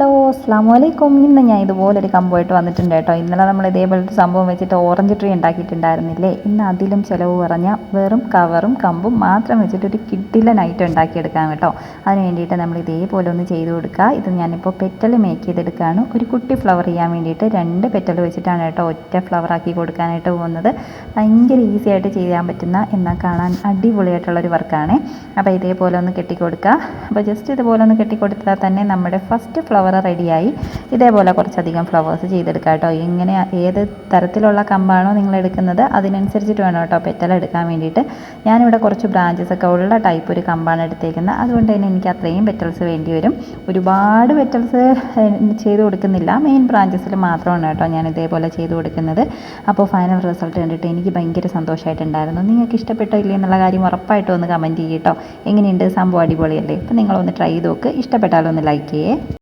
Hello അസ്സാം വലൈക്കും. ഇന്ന് ഞാൻ ഇതുപോലൊരു കമ്പമായിട്ട് വന്നിട്ടുണ്ട് കേട്ടോ. ഇന്നലെ നമ്മൾ ഇതേപോലത്തെ സംഭവം വെച്ചിട്ട് ഓറഞ്ച് ട്രീ ഉണ്ടാക്കിയിട്ടുണ്ടായിരുന്നില്ലേ. ഇന്ന് അതിലും ചിലവ് കുറഞ്ഞ വെറും കവറും കമ്പും മാത്രം വെച്ചിട്ട് ഒരു കിഡിലൻ ഐറ്റം ഉണ്ടാക്കിയെടുക്കാം കേട്ടോ. അതിന് വേണ്ടിയിട്ട് നമ്മൾ ഇതേപോലെ ഒന്ന് ചെയ്ത് കൊടുക്കുക. ഇത് ഞാനിപ്പോൾ പെറ്റൽ മേക്ക് ചെയ്തെടുക്കുകയാണ്. ഒരു കുട്ടി ഫ്ലവർ ചെയ്യാൻ വേണ്ടിയിട്ട് 2 പെറ്റൽ വെച്ചിട്ടാണ് കേട്ടോ ഒറ്റ ഫ്ലവർ ആക്കി കൊടുക്കാനായിട്ട് പോകുന്നത്. ഭയങ്കര ഈസി ആയിട്ട് ചെയ്യാൻ പറ്റുന്ന എന്നാൽ കാണാൻ അടിപൊളിയായിട്ടുള്ളൊരു വർക്കാണ്. അപ്പോൾ ഇതേപോലെ ഒന്ന് കെട്ടിക്കൊടുക്കുക. അപ്പോൾ ജസ്റ്റ് ഇതുപോലെ ഒന്ന് കെട്ടിക്കൊടുത്താൽ തന്നെ നമ്മുടെ ഫസ്റ്റ് ഫ്ലവർ റെഡിയായി. ഇതേപോലെ കുറച്ചധികം ഫ്ലവേഴ്സ് ചെയ്തെടുക്കുക കേട്ടോ. ഇങ്ങനെ ഏത് തരത്തിലുള്ള കമ്പാണോ നിങ്ങൾ എടുക്കുന്നത് അതിനനുസരിച്ചിട്ട് വേണം കേട്ടോ പെറ്റൽ എടുക്കാൻ വേണ്ടിയിട്ട്. ഞാനിവിടെ കുറച്ച് ബ്രാഞ്ചസ് ഒക്കെ ഉള്ള ടൈപ്പ് ഒരു കമ്പാണ് എടുത്തേക്കുന്നത്. അതുകൊണ്ട് തന്നെ എനിക്ക് അത്രയും പെറ്റൽസ് വേണ്ടി വരും. ഒരുപാട് പെറ്റൽസ് ചെയ്ത് കൊടുക്കുന്നില്ല, മെയിൻ ബ്രാഞ്ചസിൽ മാത്രമാണ് കേട്ടോ ഞാൻ ഇതേപോലെ ചെയ്ത് കൊടുക്കുന്നത്. അപ്പോൾ ഫൈനൽ റിസൾട്ട് കണ്ടിട്ട് എനിക്ക് ഭയങ്കര സന്തോഷമായിട്ടുണ്ടായിരുന്നു. നിങ്ങൾക്ക് ഇഷ്ടപ്പെട്ടോ ഇല്ലേ എന്നുള്ള കാര്യം ഉറപ്പായിട്ടും ഒന്ന് കമൻറ്റ് ചെയ്യട്ടോ. എങ്ങനെയുണ്ട് സംഭവം? അടിപൊളിയല്ലേ? അപ്പോൾ നിങ്ങളൊന്ന് ട്രൈ ചെയ്ത് നോക്ക്. ഇഷ്ടപ്പെട്ടാലൊന്ന് ലൈക്ക് ചെയ്യേ.